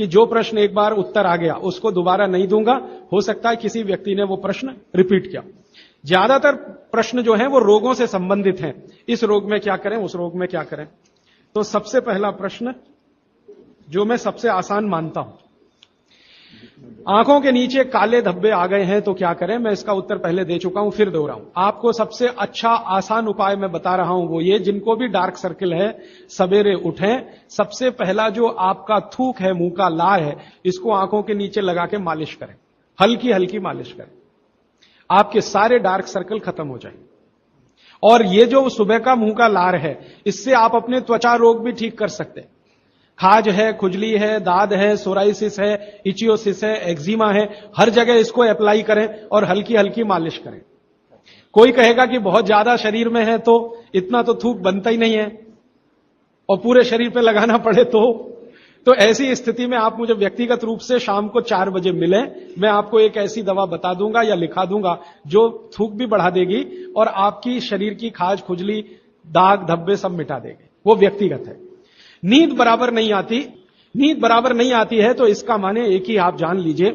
कि जो प्रश्न एक बार उत्तर आ गया उसको दोबारा नहीं दूंगा। हो सकता है किसी व्यक्ति ने वो प्रश्न रिपीट किया। ज्यादातर प्रश्न जो हैं वो रोगों से संबंधित हैं, इस रोग में क्या करें, उस रोग में क्या करें। तो सबसे पहला प्रश्न जो मैं सबसे आसान मानता हूं, आंखों के नीचे काले धब्बे आ गए हैं तो क्या करें। मैं इसका उत्तर पहले दे चुका हूं, फिर दोहराऊं। आपको सबसे अच्छा आसान उपाय मैं बता रहा हूं, वो ये, जिनको भी डार्क सर्किल है सवेरे उठें, सबसे पहला जो आपका थूक है, मुंह का लार है, इसको आंखों के नीचे लगा के मालिश करें, हल्की हल्की मालिश करें। आपके सारे डार्क सर्कल खत्म हो जाएंगे। और ये जो सुबह का मुंह का लार है, इससे आप अपने त्वचा रोग भी ठीक कर सकते हैं। खाज है, खुजली है, दाद है, सोराइसिस है, इचियोसिस है, एक्जिमा है, हर जगह इसको अप्लाई करें और हल्की हल्की मालिश करें। कोई कहेगा कि बहुत ज्यादा शरीर में है तो इतना तो थूक बनता ही नहीं है और पूरे शरीर पे लगाना पड़े तो ऐसी स्थिति में आप मुझे व्यक्तिगत रूप से शाम को 4 बजे मिलें, मैं आपको एक ऐसी दवा बता दूंगा या लिखा दूंगा जो थूक भी बढ़ा देगी और आपकी शरीर की खाज, खुजली, दाग, धब्बे सब मिटा देगी। वो व्यक्तिगत है। नींद बराबर नहीं आती है तो इसका माने एक ही आप जान लीजिए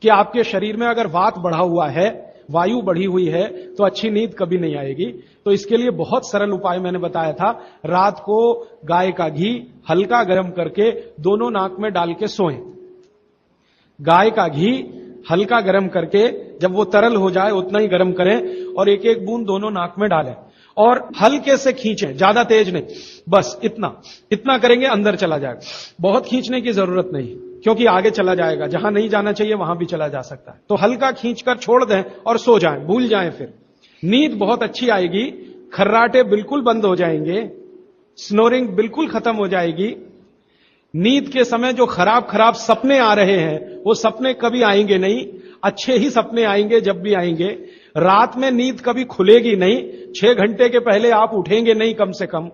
कि आपके शरीर में अगर वात बढ़ा हुआ है, वायु बढ़ी हुई है, तो अच्छी नींद कभी नहीं आएगी। तो इसके लिए बहुत सरल उपाय मैंने बताया था, रात को गाय का घी हल्का गर्म करके दोनों नाक में डाल के सोएं। गाय का घी हल्का गर्म करके जब वो तरल हो जाए उतना ही गर्म करें और एक एक बूंद दोनों नाक में डालें और हल्के से खींचें, ज्यादा तेज नहीं, बस इतना करेंगे अंदर चला जाएगा। बहुत खींचने की जरूरत नहीं, क्योंकि आगे चला जाएगा, जहां नहीं जाना चाहिए वहां भी चला जा सकता है। तो हल्का खींचकर छोड़ दें और सो जाएं, भूल जाएं। फिर नींद बहुत अच्छी आएगी, खर्राटे बिल्कुल बंद हो जाएंगे, स्नोरिंग बिल्कुल खत्म हो जाएगी। नींद के समय जो खराब सपने आ रहे हैं वो सपने कभी आएंगे नहीं, अच्छे ही सपने आएंगे जब भी आएंगे। रात में नींद कभी खुलेगी नहीं, 6 घंटे के पहले आप उठेंगे नहीं कम से कम।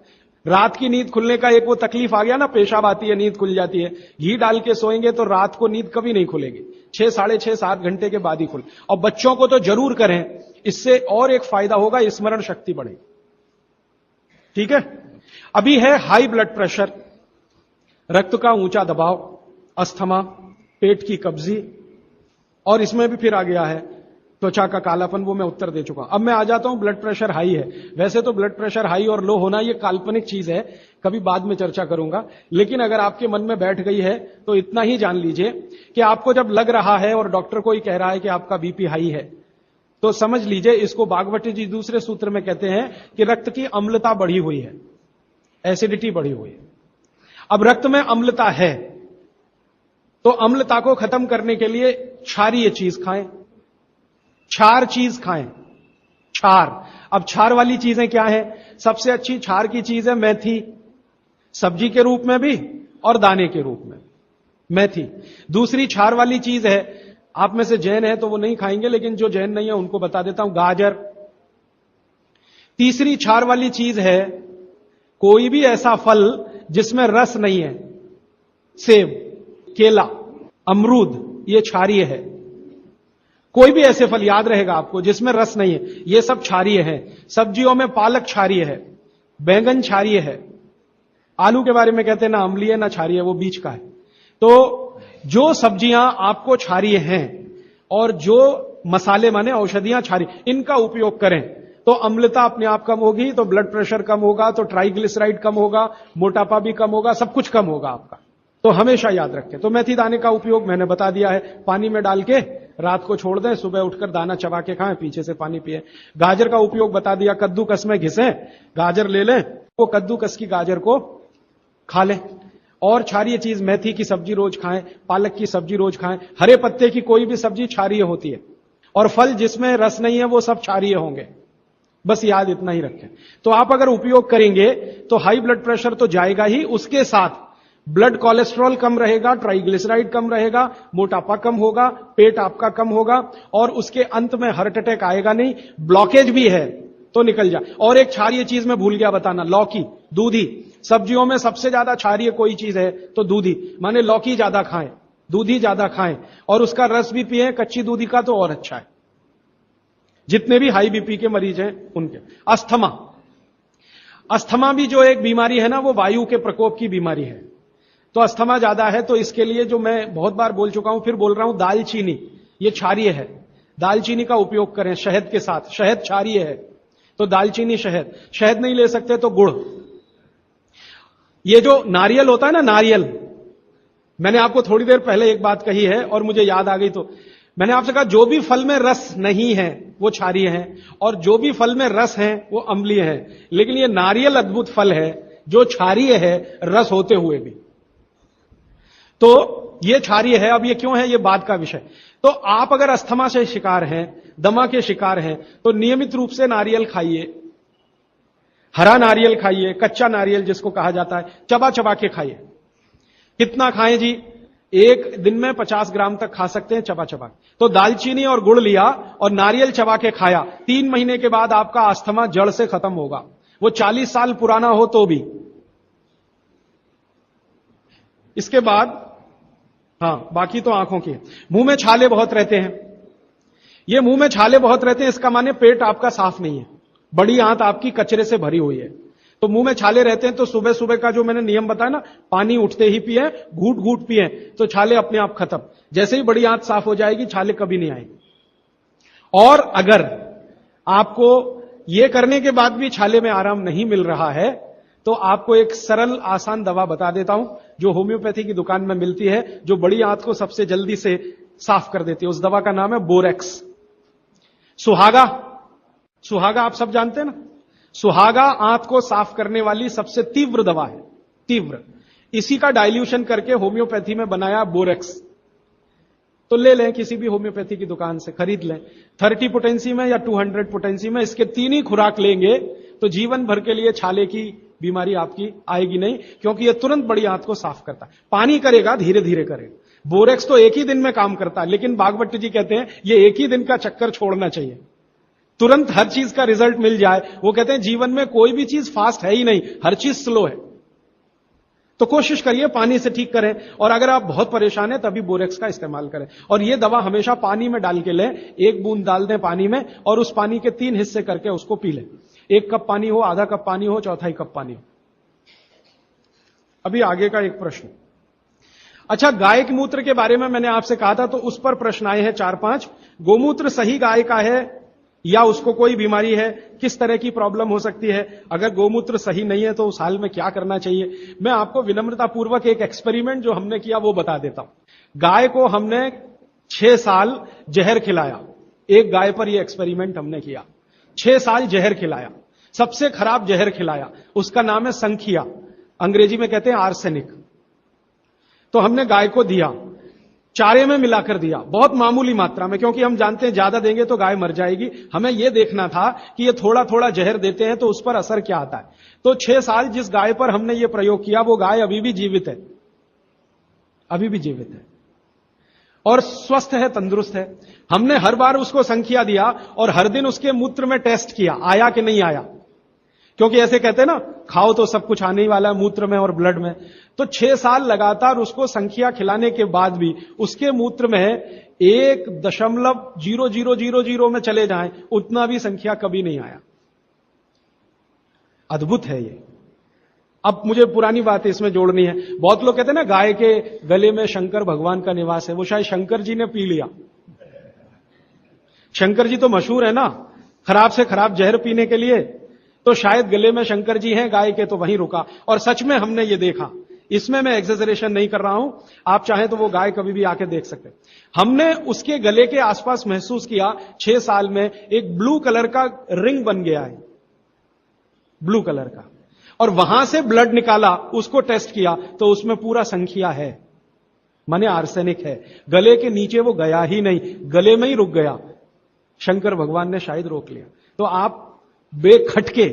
रात की नींद खुलने का एक वो तकलीफ आ गया ना, पेशाब आती है, नींद खुल जाती है। घी डाल के सोएंगे तो रात को नींद कभी नहीं खुलेगी, 6, साढ़े 6, 7 घंटे के बाद ही खुले। और बच्चों को तो जरूर करें, इससे और एक फायदा होगा, स्मरण शक्ति बढ़ेगी। ठीक है। अभी है हाई ब्लड प्रेशर, रक्त का ऊंचा दबाव, अस्थमा, पेट की कब्जी, और इसमें भी फिर आ गया है त्वचा का कालापन, वो मैं उत्तर दे चुका हूं। अब मैं आ जाता हूं ब्लड प्रेशर हाई है। वैसे तो ब्लड प्रेशर हाई और लो होना ये काल्पनिक चीज है, कभी बाद में चर्चा करूंगा, लेकिन अगर आपके मन में बैठ गई है तो इतना ही जान लीजिए कि आपको जब लग रहा है और डॉक्टर को ही कह रहा है कि आपका बीपी हाई है, तो समझ लीजिए, इसको बागवती जी दूसरे सूत्र में कहते हैं कि रक्त की अम्लता बढ़ी हुई है, एसिडिटी बढ़ी हुई है। अब रक्त में अम्लता है तो अम्लता को खत्म करने के लिए क्षारीय चीज खाएं, क्षार चीज खाएं, क्षार। अब क्षार वाली चीजें क्या है? सबसे अच्छी क्षार की चीज है मेथी, सब्जी के रूप में भी और दाने के रूप में मेथी। दूसरी क्षार वाली चीज है, आप में से जैन है तो वो नहीं खाएंगे, लेकिन जो जैन नहीं है उनको बता देता हूं, गाजर। तीसरी क्षार वाली चीज है कोई भी ऐसा फल जिसमें रस नहीं है, सेब, केला, अमरूद, ये क्षारीय है। कोई भी ऐसे फल याद रहेगा आपको जिसमें रस नहीं है, ये सब क्षारीय है। सब्जियों में पालक क्षारीय है, बैंगन क्षारीय है, आलू के बारे में कहते हैं ना अम्लीय ना क्षारीय, वो बीच का है। तो जो सब्जियां आपको क्षारीय हैं और जो मसाले माने औषधियां क्षारीय, इनका उपयोग करें तो अम्लता अपने आप कम होगी, तो ब्लड प्रेशर कम होगा, तो ट्राइग्लिसराइड कम होगा, मोटापा भी कम होगा, सब कुछ कम होगा आपका। तो हमेशा याद रखें। तो मेथी दाने का उपयोग मैंने बता दिया है, पानी में डाल के रात को छोड़ दें, सुबह उठकर दाना चबा के खाएं, पीछे से पानी पिए। गाजर का उपयोग बता दिया, कद्दूकस में घिसें, गाजर ले लें, वो कद्दूकस की गाजर को खा लें। और क्षारीय चीज मेथी की सब्जी रोज खाएं, पालक की सब्जी रोज खाएं, हरे पत्ते की कोई भी सब्जी क्षारीय होती है, और फल जिसमें रस नहीं है वो सब क्षारीय होंगे। बस याद इतना ही रखें। तो आप अगर उपयोग करेंगे तो हाई ब्लड प्रेशर तो जाएगा ही, उसके साथ ब्लड कोलेस्ट्रॉल कम रहेगा, ट्राइग्लिसराइड कम रहेगा, मोटापा कम होगा, पेट आपका कम होगा, और उसके अंत में हार्ट अटैक आएगा नहीं। ब्लॉकेज भी है तो निकल जाए। और एक क्षारीय चीज मैं भूल गया बताना, लौकी, दूधी। सब्जियों में सबसे ज्यादा क्षारीय कोई चीज है तो दूधी, माने लौकी ज्यादा खाएं, दूधी ज्यादा खाएं, और उसका रस भी पिए, कच्ची दूधी का तो और अच्छा है। जितने भी हाई बीपी के मरीज हैं उनके। अस्थमा भी जो एक बीमारी है ना, वो वायु के प्रकोप की बीमारी है। तो अस्थमा ज्यादा है, तो इसके लिए जो मैं बहुत बार बोल चुका हूं, फिर बोल रहा हूं, दालचीनी, ये क्षारीय है, दालचीनी का उपयोग करें शहद के साथ। शहद क्षारीय है, तो दालचीनी, शहद। शहद नहीं ले सकते तो गुड़। ये जो नारियल होता है ना, नारियल, मैंने आपको थोड़ी देर पहले एक बात कही है और मुझे याद आ गई, तो मैंने आपसे कहा जो भी फल में रस नहीं है वो क्षारीय है, और जो भी फल में रस है वो अम्लीय है। लेकिन ये नारियल अद्भुत फल है जो क्षारीय है रस होते हुए भी, तो ये क्षारीय है। अब ये क्यों है, ये बाद का विषय। तो आप अगर अस्थमा से शिकार हैं, दमा के शिकार हैं, तो नियमित रूप से नारियल खाइए, हरा नारियल खाइए, कच्चा नारियल जिसको कहा जाता है, चबा चबा के खाइए। कितना खाएं जी? एक दिन में 50 ग्राम तक खा सकते हैं चबा चबा। तो दालचीनी और गुड़ लिया और नारियल चबा के खाया, 3 महीने के बाद आपका अस्थमा जड़ से खत्म होगा, वो 40 साल पुराना हो तो भी। इसके बाद बाकी तो आंखों की। मुंह में छाले बहुत रहते हैं, ये मुंह में छाले बहुत रहते हैं, इसका माने पेट आपका साफ नहीं है, बड़ी आंत आपकी कचरे से भरी हुई है। तो मुंह में छाले रहते हैं, तो सुबह सुबह का जो मैंने नियम बताया ना, पानी उठते ही पिए, घूट घूट पिए, तो छाले अपने आप खत्म। जैसे ही बड़ी आंत साफ हो जाएगी, छाले कभी नहीं आएंगे। और अगर आपको ये करने के बाद भी छाले में आराम नहीं मिल रहा है, तो आपको एक सरल आसान दवा बता देता हूं, जो होम्योपैथी की दुकान में मिलती है, जो बड़ी आंत को सबसे जल्दी से साफ कर देती है। उस दवा का नाम है बोरेक्स। सुहागा, सुहागा आप सब जानते हैं ना, सुहागा आंत को साफ करने वाली सबसे तीव्र दवा है, तीव्र। इसी का डाइल्यूशन करके होम्योपैथी में बनाया बोरेक्स। तो ले लें, किसी भी होम्योपैथी की दुकान से खरीद लें, 30 पोटेंसी में या 200 पोटेंसी में। इसके 3 ही खुराक लेंगे तो जीवन भर के लिए छाले की बीमारी आपकी आएगी नहीं, क्योंकि यह तुरंत बड़ी आंत को साफ करता है। पानी करेगा, धीरे धीरे करेगा। बोरेक्स तो एक ही दिन में काम करता है, लेकिन बागवट जी कहते हैं ये एक ही दिन का चक्कर छोड़ना चाहिए, तुरंत हर चीज का रिजल्ट मिल जाए। वो कहते हैं जीवन में कोई भी चीज फास्ट है ही नहीं, हर चीज स्लो है। तो कोशिश करिए पानी से ठीक करें, और अगर आप बहुत परेशान हैं तभी बोरेक्स का इस्तेमाल करें। और यह दवा हमेशा पानी में डाल के लें, 1 बूंद डाल दें पानी में, और उस पानी के 3 हिस्से करके उसको पी लें। 1 कप पानी हो, आधा कप पानी हो, चौथाई कप पानी हो। अभी आगे का एक प्रश्न। अच्छा, गाय के मूत्र के बारे में मैंने आपसे कहा था, तो उस पर प्रश्न आए हैं 4-5। गोमूत्र सही गाय का है या उसको कोई बीमारी है? किस तरह की प्रॉब्लम हो सकती है? अगर गोमूत्र सही नहीं है तो उस हाल में क्या करना चाहिए? मैं आपको विनम्रतापूर्वक एक एक्सपेरिमेंट जो हमने किया वो बता देता हूं। गाय को हमने 6 साल जहर खिलाया। एक गाय पर यह एक्सपेरिमेंट हमने किया, 6 साल जहर खिलाया, सबसे खराब जहर खिलाया। उसका नाम है संखिया, अंग्रेजी में कहते हैं आर्सेनिक। तो हमने गाय को दिया, चारे में मिलाकर दिया, बहुत मामूली मात्रा में, क्योंकि हम जानते हैं ज्यादा देंगे तो गाय मर जाएगी। हमें यह देखना था कि ये थोड़ा थोड़ा जहर देते हैं तो उस पर असर क्या आता है। तो 6 साल जिस गाय पर हमने ये प्रयोग किया, वो गाय अभी भी जीवित है, अभी भी जीवित है और स्वस्थ है, तंदुरुस्त है। हमने हर बार उसको संख्या दिया और हर दिन उसके मूत्र में टेस्ट किया, आया कि नहीं आया, क्योंकि ऐसे कहते हैं ना, खाओ तो सब कुछ आने ही वाला है मूत्र में और ब्लड में। तो 6 साल लगातार उसको संख्या खिलाने के बाद भी उसके मूत्र में 1.0000 में चले जाएं, उतना भी संख्या कभी नहीं आया। अद्भुत है ये। अब मुझे पुरानी बात इसमें जोड़नी है। बहुत लोग कहते हैं ना, गाय के गले में शंकर भगवान का निवास है। वो शायद शंकर जी ने पी लिया। शंकर जी तो मशहूर है ना, खराब से खराब जहर पीने के लिए, तो शायद गले में शंकर जी हैं गाय के, तो वहीं रुका। और सच में हमने ये देखा, इसमें मैं एक्सेजरेशन नहीं कर रहा हूं, आप चाहें तो वो गाय कभी भी आके देख सकते। हमने उसके गले के आसपास महसूस किया 6 साल में एक ब्लू कलर का रिंग बन गया है, ब्लू कलर का, और वहां से ब्लड निकाला, उसको टेस्ट किया तो उसमें पूरा संख्या है, माने आर्सेनिक है। गले के नीचे वो गया ही नहीं, गले में ही रुक गया। शंकर भगवान ने शायद रोक लिया। तो आप बेखटके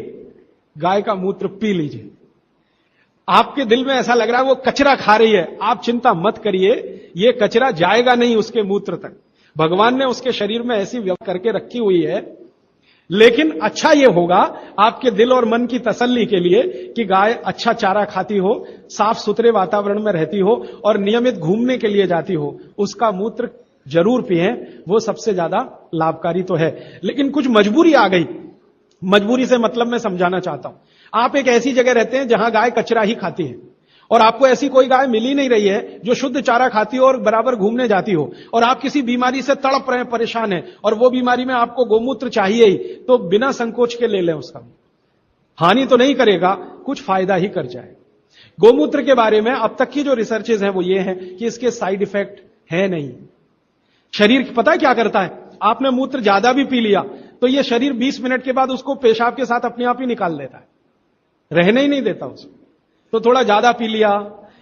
गाय का मूत्र पी लीजिए। आपके दिल में ऐसा लग रहा है वो कचरा खा रही है, आप चिंता मत करिए, ये कचरा जाएगा नहीं उसके मूत्र तक। भगवान ने उसके शरीर में ऐसी व्यवस्था करके रखी हुई है। लेकिन अच्छा ये होगा आपके दिल और मन की तसल्ली के लिए कि गाय अच्छा चारा खाती हो, साफ सुथरे वातावरण में रहती हो और नियमित घूमने के लिए जाती हो, उसका मूत्र जरूर पिएं, वो सबसे ज्यादा लाभकारी तो है। लेकिन कुछ मजबूरी आ गई, मजबूरी से मतलब मैं समझाना चाहता हूं। आप एक ऐसी जगह रहते हैं जहां गाय कचरा ही खाती है और आपको ऐसी कोई गाय मिल ही नहीं रही है जो शुद्ध चारा खाती हो और बराबर घूमने जाती हो, और आप किसी बीमारी से तड़प रहे हैं, परेशान हैं, और वो बीमारी में आपको गोमूत्र चाहिए ही, तो बिना संकोच के ले लें। उसका हानि तो नहीं करेगा, कुछ फायदा ही कर जाए। गोमूत्र के बारे में अब तक की जो रिसर्चेज हैं वो ये हैं कि इसके साइड इफेक्ट है नहीं। शरीर पता है क्या करता है, आपने मूत्र ज्यादा भी पी लिया तो ये शरीर 20 मिनट के बाद उसको पेशाब के साथ अपने आप ही निकाल देता है, रहने ही नहीं देता उसको। तो थोड़ा ज्यादा पी लिया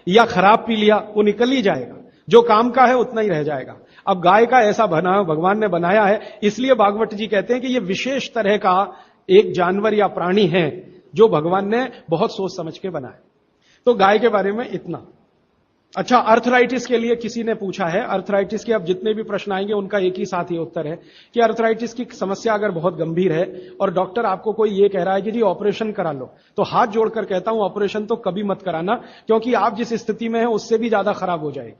या खराब पी लिया, वो निकल ही जाएगा, जो काम का है उतना ही रह जाएगा। अब गाय का ऐसा बना भगवान ने बनाया है, इसलिए भागवत जी कहते हैं कि ये विशेष तरह का एक जानवर या प्राणी है जो भगवान ने बहुत सोच समझ के बनाया। तो गाय के बारे में इतना। अच्छा, अर्थराइटिस के लिए किसी ने पूछा है, अर्थराइटिस के अब जितने भी प्रश्न आएंगे उनका एक ही साथ ही उत्तर है कि अर्थराइटिस की समस्या अगर बहुत गंभीर है और डॉक्टर आपको कोई ये कह रहा है कि जी ऑपरेशन करा लो, तो हाथ जोड़कर कहता हूं ऑपरेशन तो कभी मत कराना, क्योंकि आप जिस स्थिति में हैं उससे भी ज्यादा खराब हो जाएगी।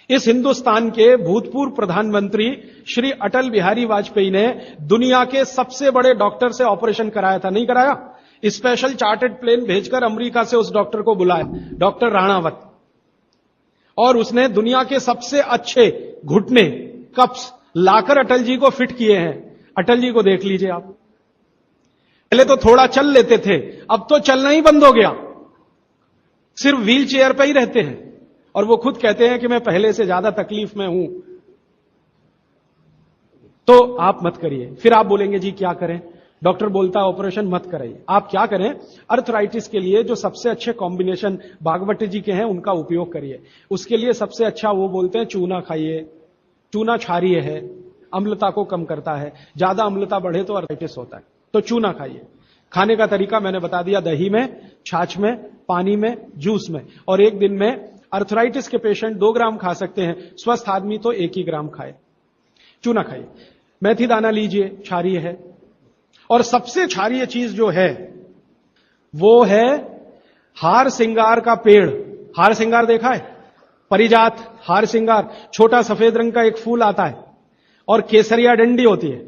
इस हिंदुस्तान के भूतपूर्व प्रधानमंत्री श्री अटल बिहारी वाजपेयी ने दुनिया के सबसे बड़े डॉक्टर से ऑपरेशन कराया था, नहीं कराया? स्पेशल चार्टर्ड प्लेन भेजकर अमेरिका से उस डॉक्टर को बुलाया, डॉक्टर राणावत, और उसने दुनिया के सबसे अच्छे घुटने कप्स लाकर अटल जी को फिट किए हैं। अटल जी को देख लीजिए आप, पहले तो थोड़ा चल लेते थे, अब तो चलना ही बंद हो गया, सिर्फ व्हील चेयर पर ही रहते हैं, और वो खुद कहते हैं कि मैं पहले से ज्यादा तकलीफ में हूं। तो आप मत करिए। फिर आप बोलेंगे जी क्या करें, डॉक्टर बोलता है ऑपरेशन मत कराइए। आप क्या करें, अर्थराइटिस के लिए जो सबसे अच्छे कॉम्बिनेशन भागवत जी के हैं उनका उपयोग करिए। उसके लिए सबसे अच्छा वो बोलते हैं चूना खाइए, चूना क्षारीय है, अम्लता को कम करता है, ज्यादा अम्लता बढ़े तो अर्थराइटिस होता है, तो चूना खाइए। खाने का तरीका मैंने बता दिया, दही में, छाछ में, पानी में, जूस में, और एक दिन में अर्थराइटिस के पेशेंट 2 ग्राम खा सकते हैं, स्वस्थ आदमी तो 1 ही ग्राम खाए। चूना खाइए। मेथी दाना लीजिए, क्षारीय है। और सबसे क्षारीय चीज जो है वो है हार सिंगार का पेड़। हार सिंगार देखा है? परिजात हार सिंगार, छोटा सफेद रंग का एक फूल आता है और केसरिया डंडी होती है।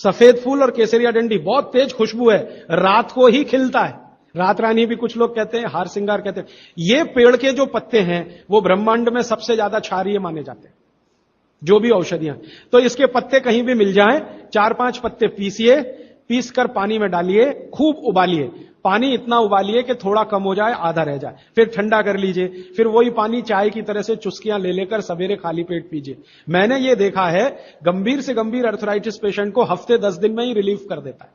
सफेद फूल और केसरिया डंडी, बहुत तेज खुशबू है, रात को ही खिलता है। रात रानी भी कुछ लोग कहते हैं, हार सिंगार कहते हैं। ये पेड़ के जो पत्ते हैं वो ब्रह्मांड में सबसे ज्यादा क्षारीय माने जाते हैं, जो भी औषधियां। तो इसके पत्ते कहीं भी मिल जाएं, 4-5 पत्ते पीसिए, पीस कर पानी में डालिए, खूब उबालिए। पानी इतना उबालिए कि थोड़ा कम हो जाए, आधा रह जाए, फिर ठंडा कर लीजिए। फिर वही पानी चाय की तरह से चुस्कियां ले लेकर सवेरे खाली पेट पीजिए। मैंने ये देखा है, गंभीर से गंभीर अर्थराइटिस पेशेंट को हफ्ते 10 दिन में ही रिलीफ कर देता है।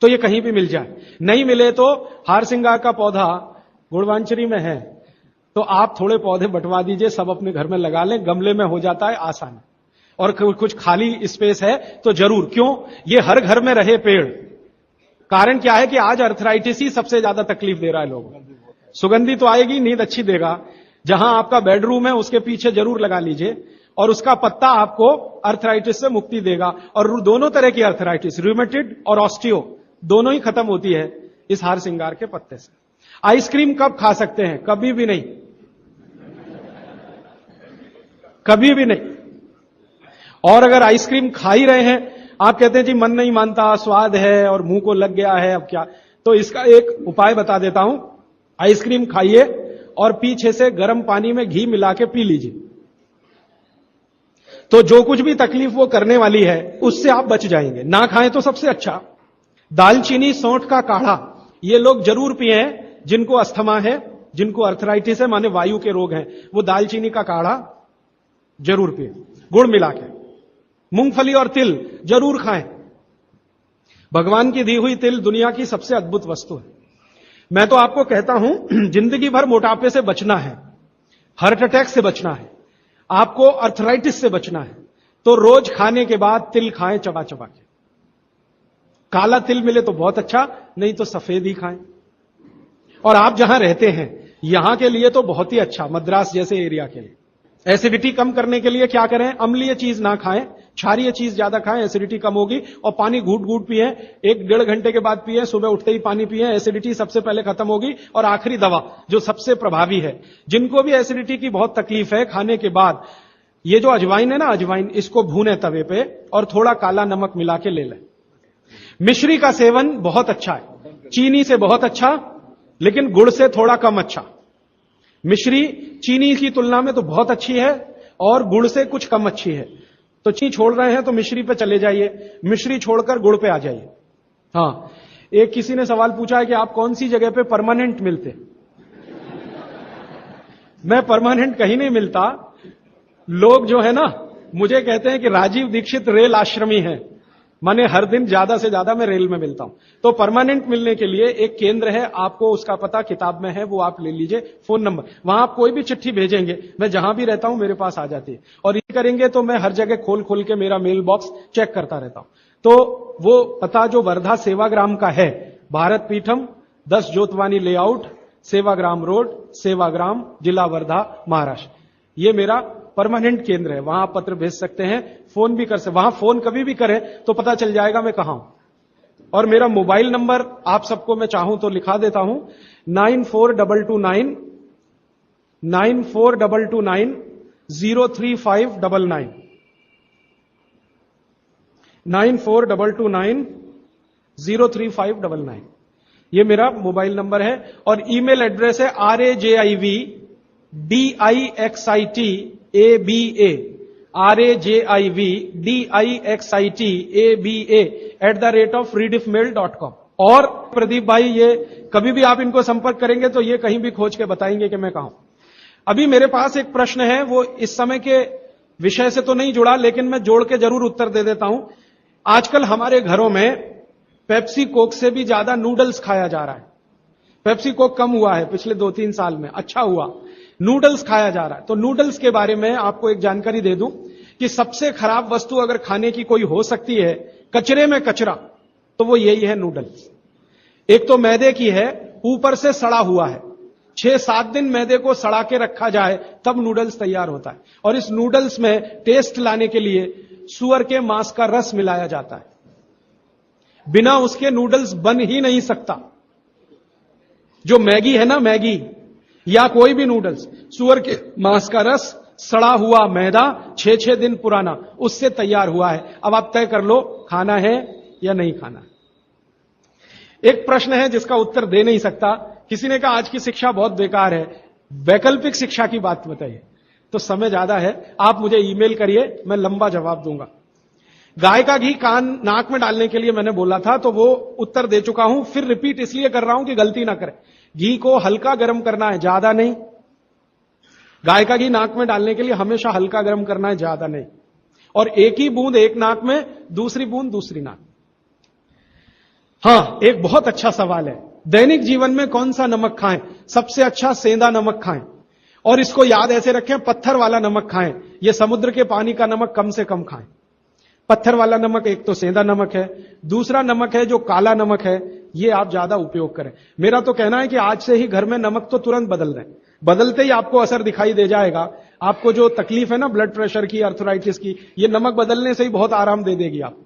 तो ये कहीं भी मिल जाए। नहीं मिले तो हार सिंगार का पौधा गुड़वांचरी में है, तो आप थोड़े पौधे बंटवा दीजिए, सब अपने घर में लगा लें, गमले में हो जाता है आसान। और कुछ खाली स्पेस है तो जरूर, क्यों, ये हर घर में रहे पेड़। कारण क्या है कि आज अर्थराइटिस ही सबसे ज्यादा तकलीफ दे रहा है लोगों को। सुगंधी तो आएगी, नींद अच्छी देगा। जहां आपका बेडरूम है उसके पीछे जरूर लगा लीजिए, और उसका पत्ता आपको अर्थराइटिस से मुक्ति देगा। और दोनों तरह की अर्थराइटिस, रूमेटिड और ऑस्टियो, दोनों ही खत्म होती है इस हार सिंगार के पत्ते से। आइसक्रीम कब खा सकते हैं? कभी भी नहीं, कभी भी नहीं। और अगर आइसक्रीम खा ही रहे हैं, आप कहते हैं जी मन नहीं मानता, स्वाद है और मुंह को लग गया है, अब क्या, तो इसका एक उपाय बता देता हूं। आइसक्रीम खाइए और पीछे से गर्म पानी में घी मिला के पी लीजिए, तो जो कुछ भी तकलीफ वो करने वाली है उससे आप बच जाएंगे। ना खाएं तो सबसे अच्छा। दालचीनी सौंठ का काढ़ा ये लोग जरूर पिए, जिनको अस्थमा है, जिनको अर्थराइटिस है, माने वायु के रोग हैं, वो दालचीनी का काढ़ा जरूर पिए, गुड़ मिला के। मूंगफली और तिल जरूर खाएं। भगवान की दी हुई तिल दुनिया की सबसे अद्भुत वस्तु है। मैं तो आपको कहता हूं, जिंदगी भर मोटापे से बचना है, हार्ट अटैक से बचना है, आपको अर्थराइटिस से बचना है, तो रोज खाने के बाद तिल खाएं, चबा चबा के। काला तिल मिले तो बहुत अच्छा, नहीं तो सफेद ही खाएं। और आप जहां रहते हैं यहां के लिए तो बहुत ही अच्छा, मद्रास जैसे एरिया के लिए। एसिडिटी कम करने के लिए क्या करें? अम्लीय चीज ना खाएं, क्षारीय चीज ज्यादा खाएं, एसिडिटी कम होगी। और पानी घूट घूट पिए, 1-1.5 घंटे के बाद पिए, सुबह उठते ही पानी पिए, एसिडिटी सबसे पहले खत्म होगी। और आखिरी दवा जो सबसे प्रभावी है, जिनको भी एसिडिटी की बहुत तकलीफ है, खाने के बाद ये जो अजवाइन है ना, अजवाइन, इसको भूने तवे पे और थोड़ा काला नमक मिला के ले लें। मिश्री का सेवन बहुत अच्छा है, चीनी से बहुत अच्छा, लेकिन गुड़ से थोड़ा कम अच्छा। मिश्री चीनी की तुलना में तो बहुत अच्छी है और गुड़ से कुछ कम अच्छी है। तो चीनी छोड़ रहे हैं तो मिश्री पे चले जाइए, मिश्री छोड़कर गुड़ पे आ जाइए। हाँ, एक किसी ने सवाल पूछा है कि आप कौन सी जगह पे परमानेंट मिलते। मैं परमानेंट कहीं नहीं मिलता। लोग जो है ना मुझे कहते हैं कि राजीव दीक्षित रेल आश्रमी है, माने हर दिन ज्यादा से ज्यादा मैं रेल में मिलता हूं। तो परमानेंट मिलने के लिए एक केंद्र है, आपको उसका पता किताब में है, वो आप ले लीजिए, फोन नंबर। वहां आप कोई भी चिट्ठी भेजेंगे, मैं जहां भी रहता हूं मेरे पास आ जाती है। और ये करेंगे तो मैं हर जगह खोल खोल के मेरा मेल बॉक्स चेक करता रहता हूं। तो वो पता जो वर्धा सेवाग्राम का है, भारत पीठम 10 जोतवानी लेआउट, सेवाग्राम रोड, सेवाग्राम, जिला वर्धा, महाराष्ट्र, ये मेरा परमानेंट केंद्र है। वहां आप पत्र भेज सकते हैं, फोन भी कर सकते। वहां फोन कभी भी करें तो पता चल जाएगा मैं कहां हूं। और मेरा मोबाइल नंबर आप सबको मैं चाहूं तो लिखा देता हूं, 9422903599 9422903599। ये मेरा मोबाइल नंबर है। और ईमेल एड्रेस है rajivdixitaba@redixitab@rediffmail.com। और प्रदीप भाई, ये कभी भी आप इनको संपर्क करेंगे तो ये कहीं भी खोज के बताएंगे कि मैं कहां हूं। अभी मेरे पास एक प्रश्न है, वो इस समय के विषय से तो नहीं जुड़ा, लेकिन मैं जोड़ के जरूर उत्तर दे देता हूं। आजकल हमारे घरों में पेप्सी कोक से भी ज्यादा नूडल्स खाया जा रहा है। पेप्सी कोक कम हुआ है पिछले 2-3 साल में, अच्छा हुआ, नूडल्स खाया जा रहा है। तो नूडल्स के बारे में आपको एक जानकारी दे दूं कि सबसे खराब वस्तु अगर खाने की कोई हो सकती है, कचरे में कचरा, तो वो यही है नूडल्स। एक तो मैदे की है, ऊपर से सड़ा हुआ है। 6-7 दिन मैदे को सड़ा के रखा जाए तब नूडल्स तैयार होता है। और इस नूडल्स में टेस्ट लाने के लिए सुअर के मांस का रस मिलाया जाता है। बिना उसके नूडल्स बन ही नहीं सकता। जो मैगी है ना, मैगी या कोई भी नूडल्स, सुअर के मांस का रस, सड़ा हुआ मैदा, 6-6 दिन पुराना, उससे तैयार हुआ है। अब आप तय कर लो खाना है या नहीं खाना। एक प्रश्न है जिसका उत्तर दे नहीं सकता। किसी ने कहा आज की शिक्षा बहुत बेकार है, वैकल्पिक शिक्षा की बात बताइए। तो समय ज्यादा है, आप मुझे ईमेल करिए, मैं लंबा जवाब दूंगा। गाय का घी कान नाक में डालने के लिए मैंने बोला था, तो वो उत्तर दे चुका हूं, फिर रिपीट इसलिए कर रहा हूं कि गलती ना करें। घी को हल्का गर्म करना है, ज्यादा नहीं। गाय का घी नाक में डालने के लिए हमेशा हल्का गर्म करना है, ज्यादा नहीं। और एक ही बूंद एक नाक में, दूसरी बूंद दूसरी नाक। हां, एक बहुत अच्छा सवाल है, दैनिक जीवन में कौन सा नमक खाएं? सबसे अच्छा सेंधा नमक खाएं। और इसको याद ऐसे रखें, पत्थर वाला नमक खाएं। यह समुद्र के पानी का नमक कम से कम खाएं। पत्थर वाला नमक एक तो सेंधा नमक है, दूसरा नमक है जो काला नमक है, ये आप ज्यादा उपयोग करें। मेरा तो कहना है कि आज से ही घर में नमक तो तुरंत बदल दें, बदलते ही आपको असर दिखाई दे जाएगा। आपको जो तकलीफ है ना ब्लड प्रेशर की, अर्थराइटिस की, ये नमक बदलने से ही बहुत आराम दे देगी आप।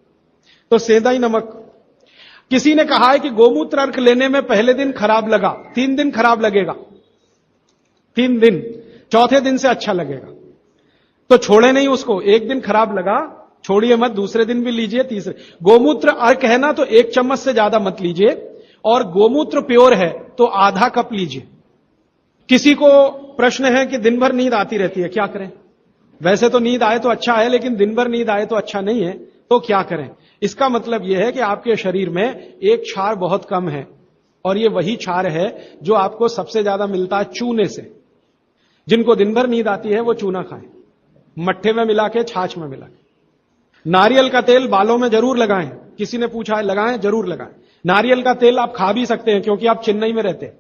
तो सेंधा ही नमक। किसी ने कहा है कि गोमूत्र अर्क लेने में पहले दिन खराब लगा, 3 दिन खराब लगेगा, 3 दिन, चौथे दिन से अच्छा लगेगा। तो छोड़े नहीं उसको, एक दिन खराब लगा छोड़िए मत, दूसरे दिन भी लीजिए, तीसरे। गोमूत्र अर्क है ना, तो 1 चम्मच से ज्यादा मत लीजिए। और गोमूत्र प्योर है तो आधा कप लीजिए। किसी को प्रश्न है कि दिन भर नींद आती रहती है, क्या करें? वैसे तो नींद आए तो अच्छा है, लेकिन दिन भर नींद आए तो अच्छा नहीं है, तो क्या करें? इसका मतलब यह है कि आपके शरीर में एक क्षार बहुत कम है, और यह वही क्षार है जो आपको सबसे ज्यादा मिलता है चूने से। जिनको दिन भर नींद आती है वो चूना खाएं, मट्ठे में मिला के, छाछ में मिला के। नारियल का तेल बालों में जरूर लगाएं। किसी ने पूछा है, लगाएं? जरूर लगाएं। नारियल का तेल आप खा भी सकते हैं, क्योंकि आप चेन्नई में रहते हैं।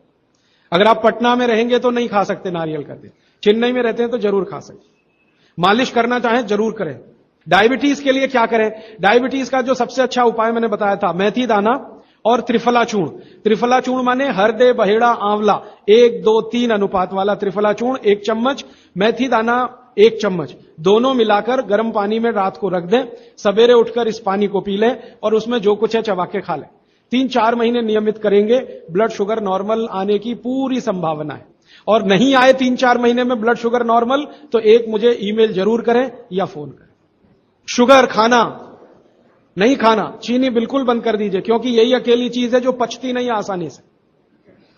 अगर आप पटना में रहेंगे तो नहीं खा सकते नारियल का तेल, चेन्नई में रहते हैं तो जरूर खा सकते। मालिश करना चाहें जरूर करें। डायबिटीज के लिए क्या करें? डायबिटीज का जो सबसे अच्छा उपाय मैंने बताया था, मेथी दाना और त्रिफला चूर्ण। त्रिफला चूर्ण माने हरदे, बहेड़ा, आंवला, 1, 2, 3 अनुपात वाला त्रिफला चूर्ण 1 चम्मच, मेथी दाना 1 चम्मच, दोनों मिलाकर गर्म पानी में रात को रख दें। सवेरे उठकर इस पानी को पी लें और उसमें जो कुछ है चबा के खा लें। 3-4 महीने नियमित करेंगे, ब्लड शुगर नॉर्मल आने की पूरी संभावना है। और नहीं आए 3-4 महीने में ब्लड शुगर नॉर्मल, तो एक मुझे ईमेल जरूर करें या फोन करें। शुगर खाना नहीं खाना, चीनी बिल्कुल बंद कर दीजिए, क्योंकि यही अकेली चीज है जो पचती नहीं आसानी से।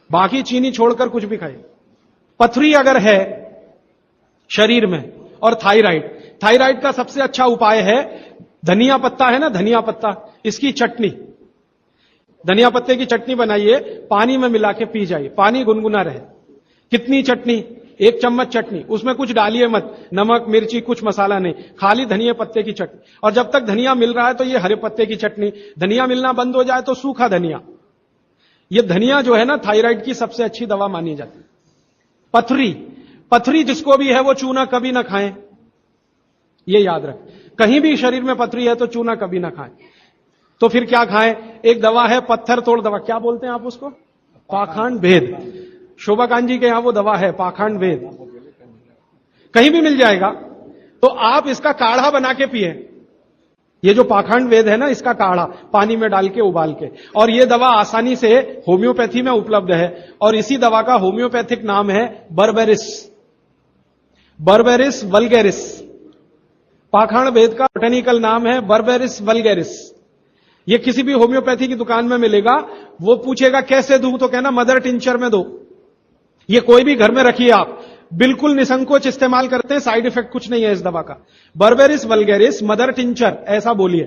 बाकी चीनी छोड़कर कुछ भी खाइए। पथरी अगर है शरीर में और थायराइड का सबसे अच्छा उपाय है धनिया पत्ता है ना, धनिया पत्ता, इसकी चटनी, धनिया पत्ते की चटनी बनाइए, पानी में मिला के पी जाइए, पानी गुनगुना रहे। कितनी चटनी? 1 चम्मच चटनी, उसमें कुछ डालिए मत, नमक मिर्ची कुछ मसाला नहीं, खाली धनिया पत्ते की चटनी। और जब तक धनिया मिल रहा है तो ये हरे पत्ते की चटनी, धनिया मिलना बंद हो जाए तो सूखा धनिया। ये धनिया जो है ना थायराइड की सबसे अच्छी दवा मानी जाती है। पथरी जिसको भी है वो चूना कभी ना खाएं, ये याद रखें। कहीं भी शरीर में पथरी है तो चूना कभी ना खाएं। तो फिर क्या खाएं? एक दवा है पत्थर तोड़ दवा, क्या बोलते हैं आप उसको? पाखंड भेद। शोभा कांत जी के यहां वो दवा है पाखंड भेद, कहीं भी मिल जाएगा। तो आप इसका काढ़ा बना के पिए। ये जो पाखंड वेद है ना, इसका काढ़ा पानी में डाल के उबाल के, और ये दवा आसानी से होम्योपैथी में उपलब्ध है। और इसी दवा का होम्योपैथिक नाम है बर्बेरिस वल्गेरिस। पाखंड वेद का बोटेनिकल नाम है बर्बेरिस वल्गेरिस। ये किसी भी होम्योपैथी की दुकान में मिलेगा। वो पूछेगा कैसे दूं, तो कहना मदर टिंचर में दो। ये कोई भी घर में रखिए आप, बिल्कुल निसंकोच इस्तेमाल करते हैं, साइड इफेक्ट कुछ नहीं है इस दवा का। बर्बेरिस वल्गेरिस मदर टिंचर ऐसा बोलिए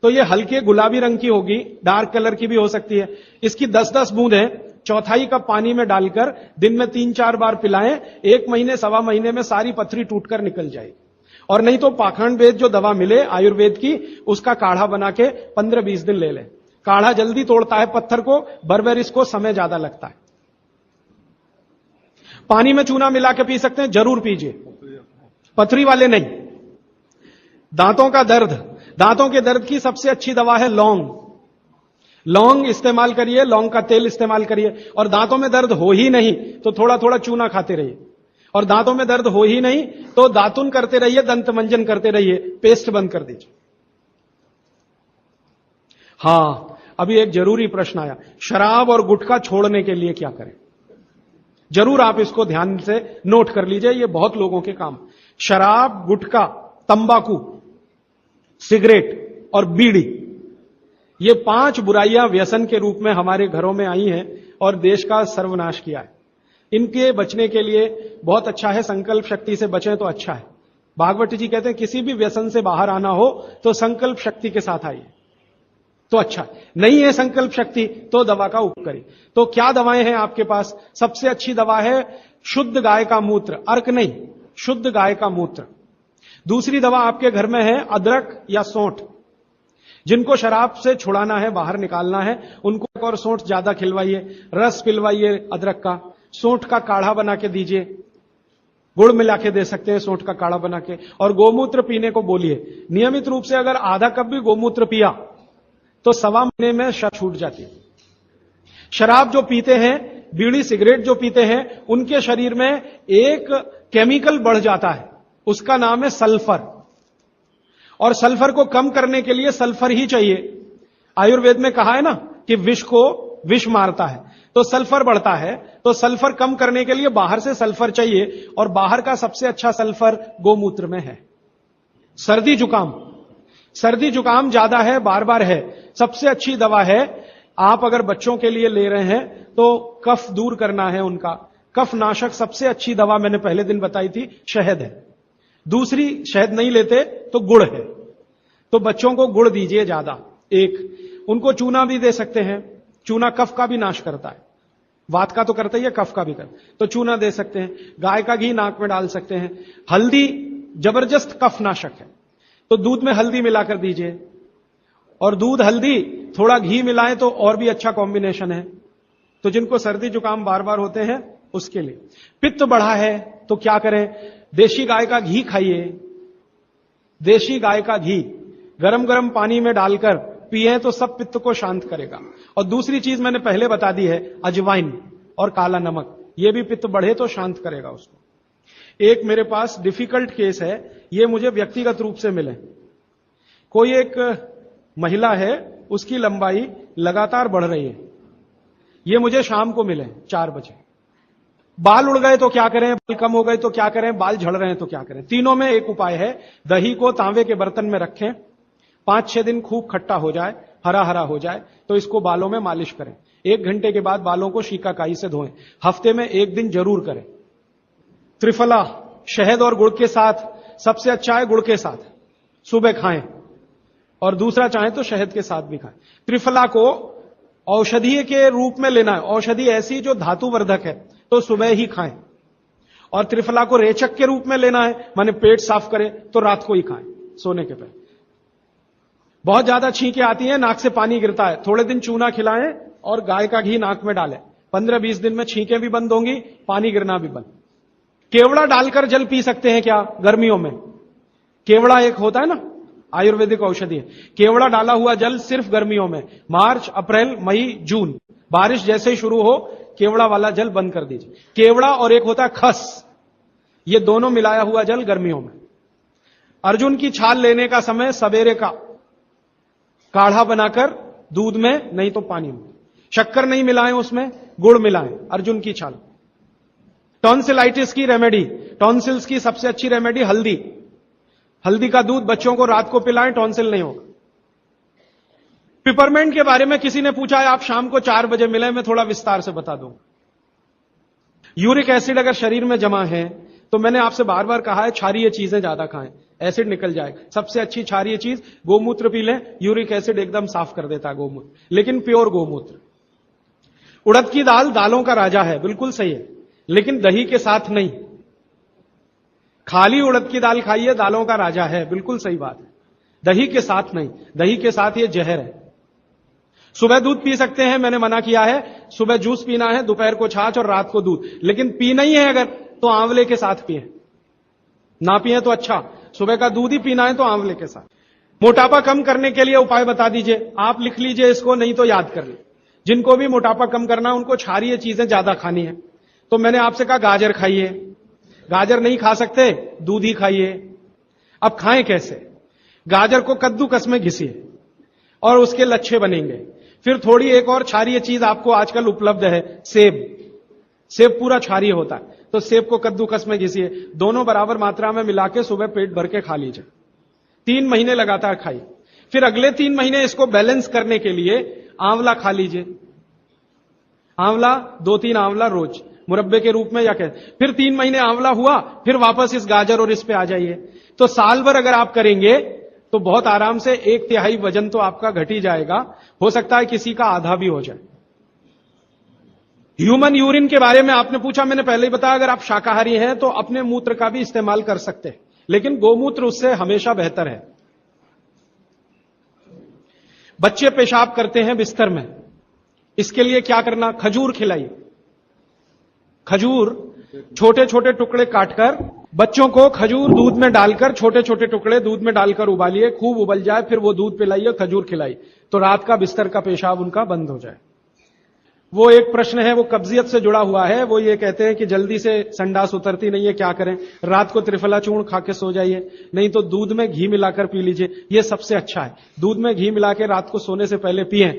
तो ये हल्के गुलाबी रंग की होगी, डार्क कलर की भी हो सकती है। इसकी 10-10 बूंदें 1/4 कप पानी में डालकर दिन में 3-4 बार पिलाएं। 1 महीने 1.25 महीने में सारी पथरी टूटकर निकल जाएगी। और नहीं तो पाखंड वेद जो दवा मिले आयुर्वेद की, उसका काढ़ा बना के 15-20 दिन ले लें। काढ़ा जल्दी तोड़ता है पत्थर को, बर्बेरिस को समय ज्यादा लगता है। पानी में चूना मिला के पी सकते हैं, जरूर पीजिए, पथरी वाले नहीं। दांतों का दर्द, दांतों के दर्द की सबसे अच्छी दवा है लौंग इस्तेमाल करिए, लौंग का तेल इस्तेमाल करिए। और दांतों में दर्द हो ही नहीं तो थोड़ा थोड़ा चूना खाते रहिए। और दांतों में दर्द हो ही नहीं तो दातुन करते रहिए, दंत मंजन करते रहिए, पेस्ट बंद कर दीजिए। हां, अभी एक जरूरी प्रश्न आया, शराब और गुटखा छोड़ने के लिए क्या करें? जरूर आप इसको ध्यान से नोट कर लीजिए, ये बहुत लोगों के काम। शराब, गुटखा, तंबाकू, सिगरेट और बीड़ी, ये 5 बुराइयां व्यसन के रूप में हमारे घरों में आई हैं और देश का सर्वनाश किया है। इनके बचने के लिए बहुत अच्छा है, संकल्प शक्ति से बचें तो अच्छा है। भागवत जी कहते हैं किसी भी व्यसन से बाहर आना हो तो संकल्प शक्ति के साथ आइए तो अच्छा। नहीं है संकल्प शक्ति तो दवा का उपयोग करिए। तो क्या दवाएं हैं आपके पास? सबसे अच्छी दवा है शुद्ध गाय का मूत्र, अर्क नहीं, शुद्ध गाय का मूत्र। दूसरी दवा आपके घर में है अदरक या सौंठ। जिनको शराब से छुड़ाना है, बाहर निकालना है, उनको एक और सौंठ ज्यादा खिलवाइए, रस पिलवाइए अदरक का, सौंठ का काढ़ा बना के दीजिए, गुड़ मिला के दे सकते हैं सौंठ का काढ़ा बना के। और गोमूत्र पीने को बोलिए। नियमित रूप से अगर आधा कप भी गोमूत्र पिया तो 1.25 महीने में शक छूट जाती है। शराब जो पीते हैं, बीड़ी सिगरेट जो पीते हैं, उनके शरीर में एक केमिकल बढ़ जाता है, उसका नाम है सल्फर। और सल्फर को कम करने के लिए सल्फर ही चाहिए। आयुर्वेद में कहा है ना कि विष को विष मारता है, तो सल्फर बढ़ता है। तो सल्फर कम करने के लिए बाहर से सल्फर चाहिए, और बाहर का सबसे अच्छा सल्फर गोमूत्र में है। सर्दी जुकाम ज्यादा है, बार बार है, सबसे अच्छी दवा है। आप अगर बच्चों के लिए ले रहे हैं तो कफ दूर करना है उनका, कफ नाशक सबसे अच्छी दवा मैंने पहले दिन बताई थी, शहद है। दूसरी शहद नहीं लेते तो गुड़ है, तो बच्चों को गुड़ दीजिए ज्यादा। एक उनको चूना भी दे सकते हैं, चूना कफ का भी नाश करता है, वात का तो करता ही है, कफ का भी करता है, तो चूना दे सकते हैं। गाय का घी नाक में डाल सकते हैं। हल्दी जबरदस्त कफ नाशक है, तो दूध में हल्दी मिलाकर दीजिए, और दूध हल्दी थोड़ा घी मिलाएं तो और भी अच्छा कॉम्बिनेशन है। तो जिनको सर्दी जुकाम बार बार होते हैं उसके लिए। पित्त बढ़ा है तो क्या करें? देशी गाय का घी खाइए। देशी गाय का घी गरम गरम पानी में डालकर पिए तो सब पित्त को शांत करेगा। और दूसरी चीज मैंने पहले बता दी है, अजवाइन और काला नमक, ये भी पित्त बढ़े तो शांत करेगा उसको। एक मेरे पास डिफिकल्ट केस है, ये मुझे व्यक्तिगत रूप से मिले। कोई एक महिला है, उसकी लंबाई लगातार बढ़ रही है, ये मुझे शाम को मिले 4 बजे। बाल उड़ गए तो क्या करें, बाल कम हो गए तो क्या करें, बाल झड़ रहे हैं तो क्या करें? तीनों में एक उपाय है, दही को तांबे के बर्तन में रखें, 5-6 दिन खूब खट्टा हो जाए, हरा हरा हो जाए तो इसको बालों में मालिश करें। 1 घंटे के बाद बालों को शीकाकाई से धोएं। हफ्ते में 1 दिन जरूर करें। त्रिफला शहद और गुड़ के साथ, सबसे अच्छा है गुड़ के साथ, सुबह खाएं, और दूसरा चाहे तो शहद के साथ भी खाएं। त्रिफला को औषधि के रूप में लेना है, औषधि ऐसी जो धातुवर्धक है, तो सुबह ही खाएं। और त्रिफला को रेचक के रूप में लेना है, माने पेट साफ करे, तो रात को ही खाएं सोने के पहले। बहुत ज्यादा छींकें आती हैं, नाक से पानी गिरता है, थोड़े दिन चूना खिलाएं और गाय का घी नाक में डालें। 15-20 दिन में छींकें भी बंद होंगी, पानी गिरना भी बंद। केवड़ा डालकर जल पी सकते हैं क्या गर्मियों में? केवड़ा एक होता है ना, आयुर्वेदिक औषधि है। केवड़ा डाला हुआ जल सिर्फ गर्मियों में, मार्च, अप्रैल, मई, जून, बारिश जैसे ही शुरू हो केवड़ा वाला जल बंद कर दीजिए। केवड़ा और एक होता है खस, ये दोनों मिलाया हुआ जल गर्मियों में। अर्जुन की छाल लेने का समय सवेरे का, काढ़ा बनाकर दूध में नहीं तो पानी में, शक्कर नहीं मिलाएं उसमें, गुड़ मिलाएं। अर्जुन की छाल। टॉन्सिलाइटिस की रेमेडी, टॉन्सिल्स की सबसे अच्छी रेमेडी हल्दी, हल्दी का दूध बच्चों को रात को पिलाएं, टॉन्सिल नहीं होगा। पिपरमेंट के बारे में किसी ने पूछा है, आप शाम को 4 बजे मिले, मैं थोड़ा विस्तार से बता दूं। यूरिक एसिड अगर शरीर में जमा है तो मैंने आपसे बार बार कहा है क्षारीय चीजें ज्यादा खाएं, एसिड निकल जाएगा। सबसे अच्छी क्षारीय चीज गोमूत्र पी लें, यूरिक एसिड एकदम साफ कर देता है गोमूत्र, लेकिन प्योर गोमूत्र। उड़द की दाल दालों का राजा है, बिल्कुल सही है, लेकिन दही के साथ नहीं। खाली उड़द की दाल खाइए, दालों का राजा है, बिल्कुल सही बात है, दही के साथ नहीं, दही के साथ ये जहर है। सुबह दूध पी सकते हैं, मैंने मना किया है, सुबह जूस पीना है, दोपहर को छाछ और रात को दूध, लेकिन पीना ही है अगर तो आंवले के साथ पिए, ना पिए तो अच्छा, सुबह का दूध ही पीना है तो आंवले के साथ। मोटापा कम करने के लिए उपाय बता दीजिए, आप लिख लीजिए इसको, नहीं तो याद कर लीजिए। जिनको भी मोटापा कम करना है उनको क्षारीय चीजें ज्यादा खानी है, तो मैंने आपसे कहा गाजर खाइए, गाजर नहीं खा सकते दूध ही खाइए। अब खाएं कैसे? गाजर को कद्दूकस में घिसिए और उसके लच्छे बनेंगे। फिर थोड़ी एक और क्षारीय चीज आपको आजकल उपलब्ध है, सेब, सेब पूरा क्षारीय होता है, तो सेब को कद्दूकस में घिसिए, दोनों बराबर मात्रा में मिला के सुबह पेट भर के खा लीजिए। 3 महीने लगातार खाइए। फिर अगले 3 महीने इसको बैलेंस करने के लिए आंवला खा लीजिए, आंवला 2-3 आंवला रोज मुरब्बे के रूप में या क्या। फिर 3 महीने आंवला हुआ, फिर वापस इस गाजर और इस पे आ जाइए। तो साल भर अगर आप करेंगे तो बहुत आराम से 1/3 वजन तो आपका घट ही जाएगा, हो सकता है किसी का आधा भी हो जाए। ह्यूमन यूरिन के बारे में आपने पूछा, मैंने पहले ही बताया, अगर आप शाकाहारी हैं तो अपने मूत्र का भी इस्तेमाल कर सकते हैं, लेकिन गोमूत्र उससे हमेशा बेहतर है। बच्चे पेशाब करते हैं बिस्तर में, इसके लिए क्या करना? खजूर खिलाइए। खजूर छोटे छोटे टुकड़े काटकर बच्चों को खजूर दूध में डालकर, छोटे छोटे टुकड़े दूध में डालकर उबालिए, खूब उबल जाए, फिर वो दूध पिलाइए, खजूर खिलाइए, तो रात का बिस्तर का पेशाब उनका बंद हो जाए। वो एक प्रश्न है, वो कब्जियत से जुड़ा हुआ है, वो ये कहते हैं कि जल्दी से संडास उतरती नहीं है, क्या करें? रात को त्रिफला चूर्ण खा के सो जाइए, नहीं तो दूध में घी मिलाकर पी लीजिए, ये सबसे अच्छा है। दूध में घी मिला के रात को सोने से पहले पिए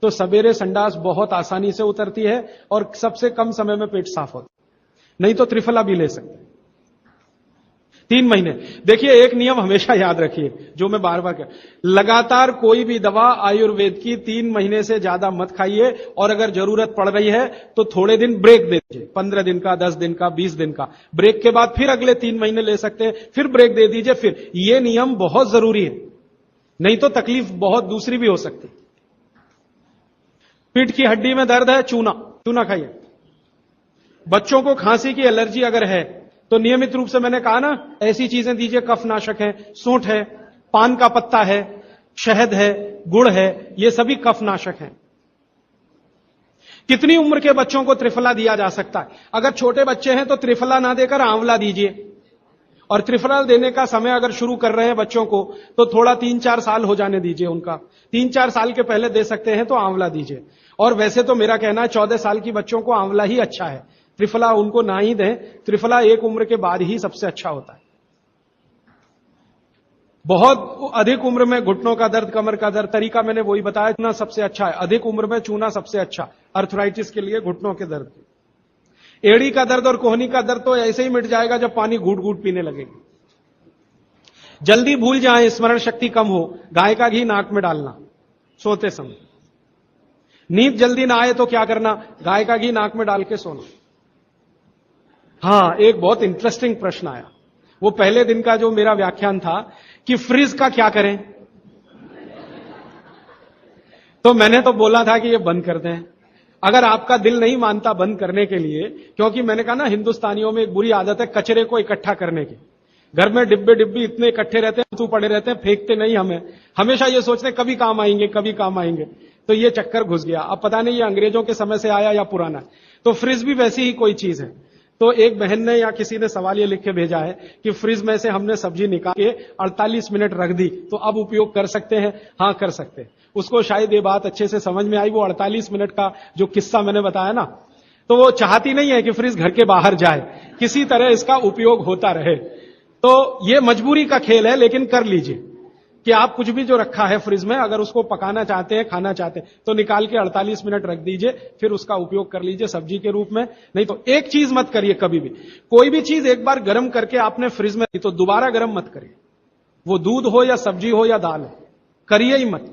तो सवेरे संडास बहुत आसानी से उतरती है और सबसे कम समय में पेट साफ होता है। नहीं तो त्रिफला भी ले सकते हैं 3 महीने। देखिए एक नियम हमेशा याद रखिए, जो मैं बार बार कह, लगातार कोई भी दवा आयुर्वेद की 3 महीने से ज्यादा मत खाइए, और अगर जरूरत पड़ रही है तो थोड़े दिन ब्रेक दे दीजिए, 15 दिन का, 10 दिन का, 20 दिन का ब्रेक के बाद फिर अगले 3 महीने ले सकते हैं, फिर ब्रेक दे दीजिए। फिर ये नियम बहुत जरूरी है, नहीं तो तकलीफ बहुत दूसरी भी हो सकती। पीठ की हड्डी में दर्द है, चूना, चूना खाइए। बच्चों को खांसी की एलर्जी अगर है तो नियमित रूप से, मैंने कहा ना, ऐसी चीजें दीजिए, कफनाशक है, सूंठ है, पान का पत्ता है, शहद है, गुड़ है, ये सभी कफनाशक हैं। कितनी उम्र के बच्चों को त्रिफला दिया जा सकता है? अगर छोटे बच्चे हैं तो त्रिफला ना देकर आंवला दीजिए, और त्रिफला देने का समय अगर शुरू कर रहे हैं बच्चों को तो थोड़ा 3-4 साल हो जाने दीजिए उनका, 3-4 साल के पहले दे सकते हैं तो आंवला दीजिए। और वैसे तो मेरा कहना है 14 साल की बच्चों को आंवला ही अच्छा है, त्रिफला उनको ना ही दें, त्रिफला एक उम्र के बाद ही सबसे अच्छा होता है। बहुत अधिक उम्र में घुटनों का दर्द, कमर का दर्द, तरीका मैंने वही बताया, चूना सबसे अच्छा है, अधिक उम्र में चूना सबसे अच्छा, अर्थराइटिस के लिए, घुटनों के दर्द। एड़ी का दर्द और कोहनी का दर्द तो ऐसे ही मिट जाएगा जब पानी घूट घूट पीने लगेगी। जल्दी भूल जाएं, स्मरण शक्ति कम हो, गाय का घी नाक में डालना, सोते समय। नींद जल्दी ना आए तो क्या करना? गाय का घी नाक में डाल के सोना। हां, एक बहुत इंटरेस्टिंग प्रश्न आया, वो पहले दिन का जो मेरा व्याख्यान था कि फ्रिज का क्या करें, तो मैंने तो बोला था कि ये बंद कर दें। अगर आपका दिल नहीं मानता बंद करने के लिए, क्योंकि मैंने कहा ना हिंदुस्तानियों में एक बुरी आदत है कचरे को इकट्ठा करने की। घर में डिब्बे डिब्बी इतने इकट्ठे रहते हैं, तू पड़े रहते हैं, फेंकते नहीं हमें, हमेशा ये सोचते कभी काम आएंगे कभी काम आएंगे। तो ये चक्कर घुस गया। अब पता नहीं ये अंग्रेजों के समय से आया या पुराना। तो फ्रिज भी वैसी ही कोई चीज है। तो एक बहन ने या किसी ने सवाल ये लिख के भेजा है कि फ्रिज में से हमने सब्जी निकाल के 48 मिनट रख दी तो अब उपयोग कर सकते हैं? हां, कर सकते हैं। उसको शायद ये बात अच्छे से समझ में आई। वो 48 मिनट का जो किस्सा मैंने बताया ना, तो वो चाहती नहीं है कि फ्रिज घर के बाहर जाए, किसी तरह इसका उपयोग होता रहे। तो ये मजबूरी का खेल है, लेकिन कर लीजिए कि आप कुछ भी जो रखा है फ्रिज में, अगर उसको पकाना चाहते हैं, खाना चाहते हैं, तो निकाल के 48 मिनट रख दीजिए, फिर उसका उपयोग कर लीजिए सब्जी के रूप में। नहीं तो एक चीज मत करिए कभी भी, कोई भी चीज एक बार गर्म करके आपने फ्रिज में, तो दोबारा गर्म मत करिए। वो दूध हो या सब्जी हो या दाल हो, करिए ही मत।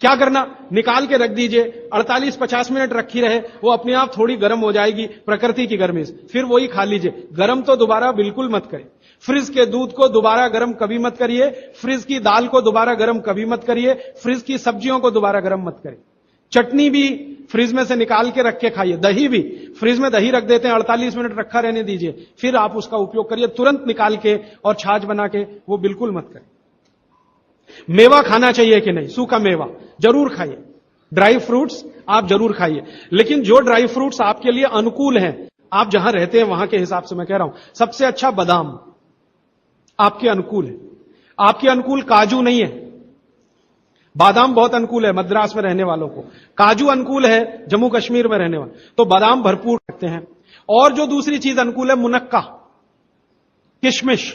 क्या करना? निकाल के रख दीजिए, 48-50 मिनट रखी रहे, वो अपने आप थोड़ी गर्म हो जाएगी प्रकृति की गर्मी से, फिर वही खा लीजिए। गर्म तो दोबारा बिल्कुल मत करिए। फ्रिज के दूध को दोबारा गर्म कभी मत करिए, फ्रिज की दाल को दोबारा गर्म कभी मत करिए, फ्रिज की सब्जियों को दोबारा गर्म मत करिए। चटनी भी फ्रिज में से निकाल के रख के खाइए। दही भी फ्रिज में दही रख देते हैं, 48 मिनट रखा रहने दीजिए, फिर आप उसका उपयोग करिए, तुरंत निकाल के और छाछ बना के, वो बिल्कुल मत करिए। मेवा खाना चाहिए कि नहीं? सूखा मेवा जरूर खाइए, ड्राई फ्रूट्स आप जरूर खाइए, लेकिन जो ड्राई फ्रूट्स आपके लिए अनुकूल हैं, आप जहां रहते हैं वहां के हिसाब से मैं कह रहा हूं। सबसे अच्छा बादाम आपके अनुकूल है। आपके अनुकूल काजू नहीं है। बादाम बहुत अनुकूल है मद्रास में रहने वालों को, काजू अनुकूल है जम्मू कश्मीर में रहने वाले, तो बादाम भरपूर रखते हैं। और जो दूसरी चीज अनुकूल है, मुनक्का, किशमिश।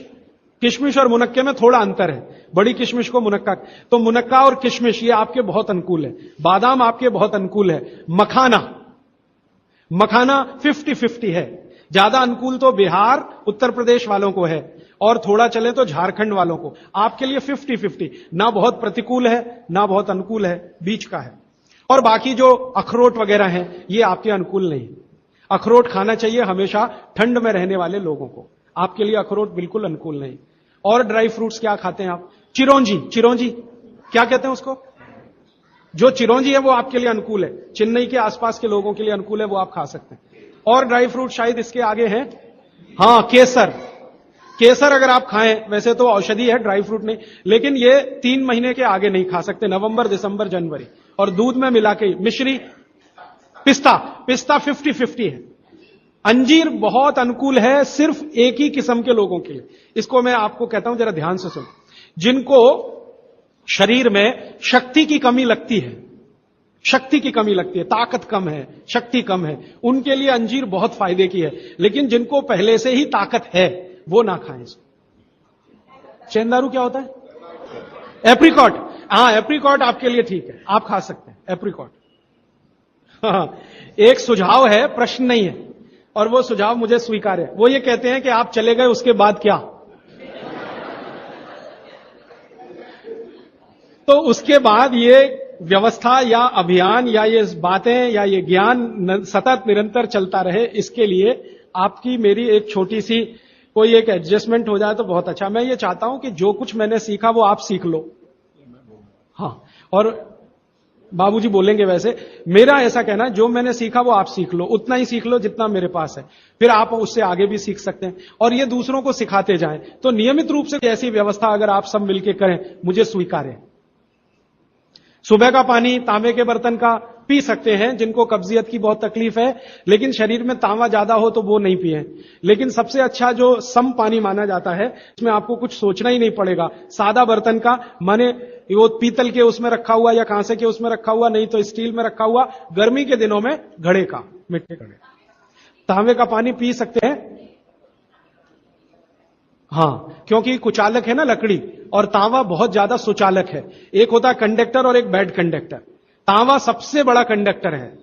किशमिश और मुनक्के में थोड़ा अंतर है, बड़ी किशमिश को मुनक्का, तो मुनक्का और किशमिश ये आपके बहुत अनुकूल है। बादाम आपके बहुत अनुकूल है। मखाना, मखाना 50-50 है। ज्यादा अनुकूल तो बिहार उत्तर प्रदेश वालों को है, और थोड़ा चले तो झारखंड वालों को। आपके लिए 50-50, ना बहुत प्रतिकूल है ना बहुत अनुकूल है, बीच का है। और बाकी जो अखरोट वगैरह हैं, ये आपके अनुकूल नहीं। अखरोट खाना चाहिए हमेशा ठंड में रहने वाले लोगों को, आपके लिए अखरोट बिल्कुल अनुकूल नहीं। और ड्राई फ्रूट्स क्या खाते हैं आप? चिरौंजी, चिरौंजी क्या कहते हैं उसको? जो चिरौंजी है वो आपके लिए अनुकूल है, चेन्नई के आसपास के लोगों के लिए अनुकूल है, वो आप खा सकते हैं। और ड्राई फ्रूट शायद इसके आगे हैं, हां, केसर। केसर अगर आप खाएं, वैसे तो औषधि है, ड्राई फ्रूट नहीं, लेकिन ये 3 महीने के आगे नहीं खा सकते, नवंबर, दिसंबर, जनवरी, और दूध में मिला के। मिश्री, पिस्ता, पिस्ता 50-50 है। अंजीर बहुत अनुकूल है सिर्फ एक ही किस्म के लोगों के लिए। इसको मैं आपको कहता हूं, जरा ध्यान से सुनो। जिनको शरीर में शक्ति की कमी लगती है, शक्ति की कमी लगती है, ताकत कम है, शक्ति कम है, उनके लिए अंजीर बहुत फायदे की है। लेकिन जिनको पहले से ही ताकत है, वो ना खाएं इसको। चेंदारू क्या होता है? एप्रिकॉट, हां, एप्रिकॉट आपके लिए ठीक है, आप खा सकते हैं एप्रिकॉट। एक सुझाव है, प्रश्न नहीं है, और वो सुझाव मुझे स्वीकार है। वो ये कहते हैं कि आप चले गए उसके बाद क्या? तो उसके बाद ये व्यवस्था या अभियान या ये बातें या ये ज्ञान सतत निरंतर चलता रहे, इसके लिए आपकी मेरी एक छोटी सी कोई एक एडजस्टमेंट हो जाए तो बहुत अच्छा। मैं ये चाहता हूं कि जो कुछ मैंने सीखा वो आप सीख लो। हां, और बाबूजी बोलेंगे वैसे, मेरा ऐसा कहना है जो मैंने सीखा वो आप सीख लो, उतना ही सीख लो जितना मेरे पास है, फिर आप उससे आगे भी सीख सकते हैं, और ये दूसरों को सिखाते जाएं। तो नियमित रूप से ऐसी व्यवस्था अगर आप सब मिलकर करें, मुझे स्वीकार है। सुबह का पानी तांबे के बर्तन का पी सकते हैं जिनको कब्जियत की बहुत तकलीफ है, लेकिन शरीर में तांबा ज्यादा हो तो वो नहीं पिए। लेकिन सबसे अच्छा जो सम पानी माना जाता है, इसमें आपको कुछ सोचना ही नहीं पड़ेगा, सादा बर्तन का, माने वो पीतल के उसमें रखा हुआ या कांसे के उसमें रखा हुआ, नहीं तो स्टील में रखा हुआ, गर्मी के दिनों में घड़े का, मिट्टी घड़े, तांबे का पानी पी सकते हैं। हां, क्योंकि कुचालक है ना लकड़ी, और तांबा बहुत ज्यादा सुचालक है। एक होता है कंडक्टर और एक बैड कंडक्टर। तांबा सबसे बड़ा कंडक्टर है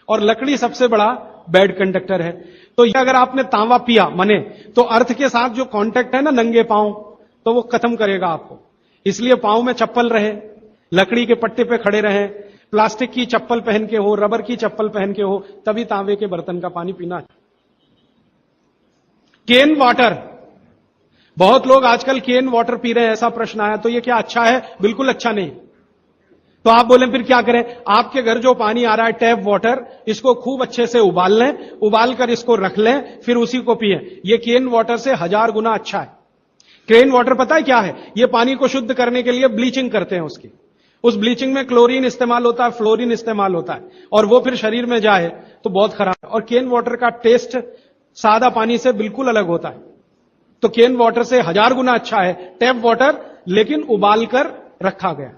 और लकड़ी सबसे बड़ा बैड कंडक्टर है। तो ये अगर आपने तांबा पिया माने, तो अर्थ के साथ जो कांटेक्ट है ना नंगे पांव, तो वो खत्म करेगा आपको। इसलिए पांव में चप्पल रहे, लकड़ी के पट्टे पे खड़े रहें, प्लास्टिक की चप्पल पहन के हो, रबर की चप्पल पहन के हो, तभी तांबे के बर्तन का पानी पीना है। केन वाटर, बहुत लोग आजकल केन वाटर पी रहे हैं, ऐसा प्रश्न आया। तो ये क्या अच्छा है? बिल्कुल अच्छा नहीं। तो आप बोले फिर क्या करें? आपके घर जो पानी आ रहा है टैप वाटर, इसको खूब अच्छे से उबाल लें, उबाल कर इसको रख लें, फिर उसी को पिएं। ये केन वाटर से 1000 गुना अच्छा है। केन वाटर पता है क्या है? ये पानी को शुद्ध करने के लिए ब्लीचिंग करते हैं उसकी। उस ब्लीचिंग में क्लोरीन इस्तेमाल होता है, फ्लोरीन इस्तेमाल होता है, और वो फिर शरीर में जाए तो बहुत खराब है। और केन वाटर का टेस्ट सादा पानी से बिल्कुल अलग होता है। तो केन वाटर से 1000 गुना अच्छा है टैप वाटर, लेकिन उबाल कर रखा गया।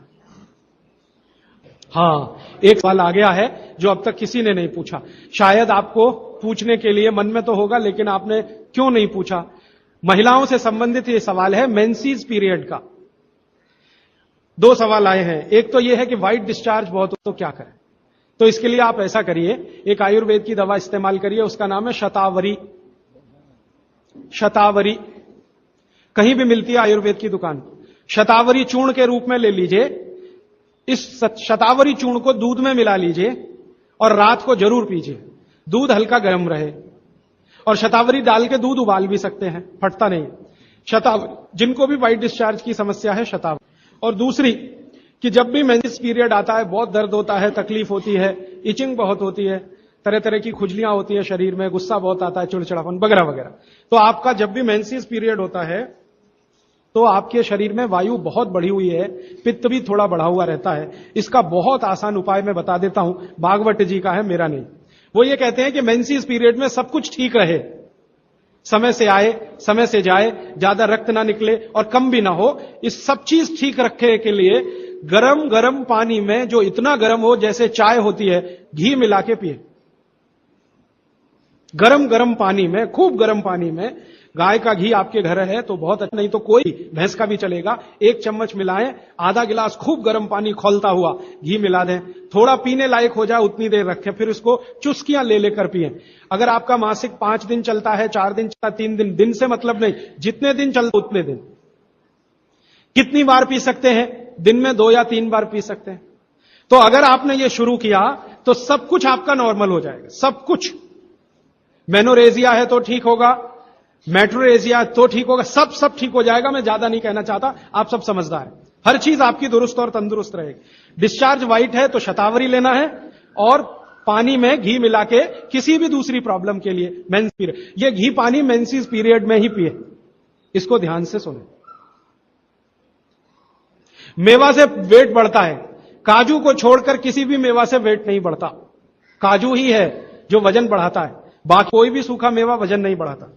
हां, एक सवाल आ गया है जो अब तक किसी ने नहीं पूछा। शायद आपको पूछने के लिए मन में तो होगा, लेकिन आपने क्यों नहीं पूछा? महिलाओं से संबंधित यह सवाल है, मेंसेस पीरियड का। 2 सवाल आए हैं। एक तो यह है कि व्हाइट डिस्चार्ज बहुत हो तो क्या करें? तो इसके लिए आप ऐसा करिए, एक आयुर्वेद की दवा इस्तेमाल करिए, उसका नाम है शतावरी। शतावरी कहीं भी मिलती है आयुर्वेद की दुकान। शतावरी चूर्ण के रूप में ले लीजिए। इस शतावरी चूर्ण को दूध में मिला लीजिए और रात को जरूर पीजिए। दूध हल्का गर्म रहे, और शतावरी डाल के दूध उबाल भी सकते हैं, फटता नहीं। शतावरी, जिनको भी व्हाइट डिस्चार्ज की समस्या है, शतावरी। और दूसरी कि जब भी मेंसेस पीरियड आता है, बहुत दर्द होता है, तकलीफ होती है, इचिंग बहुत होती है, तरह तरह की खुजलियां होती है शरीर में, गुस्सा बहुत आता है, चिड़चिड़ापन वगैरह वगैरह। तो आपका जब भी मेंसेस पीरियड होता है तो आपके शरीर में वायु बहुत बढ़ी हुई है, पित्त भी थोड़ा बढ़ा हुआ रहता है। इसका बहुत आसान उपाय मैं बता देता हूं, भागवत जी का है, मेरा नहीं। वो ये कहते हैं कि मेंसेस पीरियड में सब कुछ ठीक रहे, समय से आए, समय से जाए, ज्यादा रक्त ना निकले और कम भी ना हो, इस सब चीज ठीक रखने के लिए गरम गरम पानी में, जो इतना गरम हो जैसे चाय होती है, घी मिला के पिए। गरम गरम पानी में, खूब गरम पानी में, गाय का घी आपके घर है तो बहुत अच्छा, नहीं तो कोई भैंस का भी चलेगा, 1 चम्मच मिलाएं, आधा गिलास खूब गर्म पानी खौलता हुआ घी मिला दें, थोड़ा पीने लायक हो जाए उतनी देर रखें, फिर उसको चुस्कियां ले लेकर पिए। अगर आपका मासिक 5 दिन चलता है, 4 दिन चलता है, 3 दिन, दिन से मतलब नहीं, जितने दिन चलता उतने दिन। कितनी बार पी सकते हैं? दिन में 2 या 3 बार पी सकते हैं। तो अगर आपने ये शुरू किया तो सब कुछ आपका नॉर्मल हो जाएगा, सब कुछ। मेनोरेजिया है तो ठीक होगा, मेट्रोरेजिया तो ठीक होगा, सब ठीक हो जाएगा। मैं ज्यादा नहीं कहना चाहता, आप सब समझदार हैं। हर चीज आपकी दुरुस्त और तंदुरुस्त रहेगी। डिस्चार्ज व्हाइट है तो शतावरी लेना है, और पानी में घी मिला के किसी भी दूसरी प्रॉब्लम के लिए, मेंस पीरियड, ये घी पानी मेंसेस पीरियड में ही पिए। इसको ध्यान से सुने। मेवा से वेट बढ़ता है, काजू को छोड़कर किसी भी मेवा से वेट नहीं बढ़ता। काजू ही है जो वजन बढ़ाता है, बाकी कोई भी सूखा मेवा वजन नहीं बढ़ाता।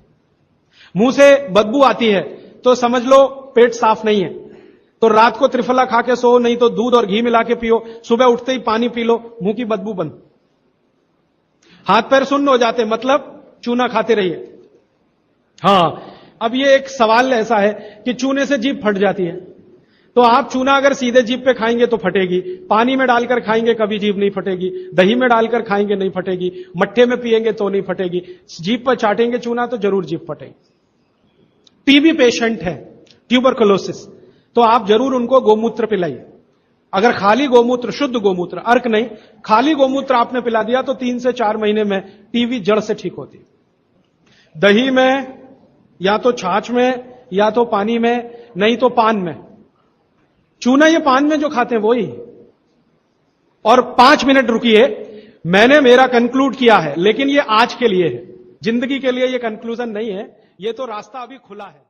मुंह से बदबू आती है तो समझ लो पेट साफ नहीं है, तो रात को त्रिफला खा के सो, नहीं तो दूध और घी मिला के पियो, सुबह उठते ही पानी पी लो, मुंह की बदबू बंद। हाथ पैर सुन्न हो जाते, मतलब चूना खाते रहिए। हां, अब ये एक सवाल ऐसा है कि चूने से जीभ फट जाती है, तो आप चूना अगर सीधे जीभ पे खाएंगे तो फटेगी, पानी में डालकर खाएंगे कभी जीभ नहीं फटेगी, दही में डालकर खाएंगे नहीं फटेगी, मट्ठे में पिएंगे तो नहीं फटेगी, जीभ पर चाटेंगे चूना तो जरूर जीभ फटेगी। टीबी पेशेंट है, ट्यूबरकुलोसिस, तो आप जरूर उनको गोमूत्र पिलाइए। अगर खाली गोमूत्र, शुद्ध गोमूत्र, अर्क नहीं, खाली गोमूत्र आपने पिला दिया तो 3 से 4 महीने में टीबी जड़ से ठीक होती है। दही में, या तो छाछ में, या तो पानी में, नहीं तो पान में। चूना ये पान में जो खाते हैं वही। और 5 मिनट रुकिए, मैंने मेरा कंक्लूड किया है, लेकिन ये आज के लिए है, जिंदगी के लिए ये कंक्लूजन नहीं है, ये तो रास्ता अभी खुला है।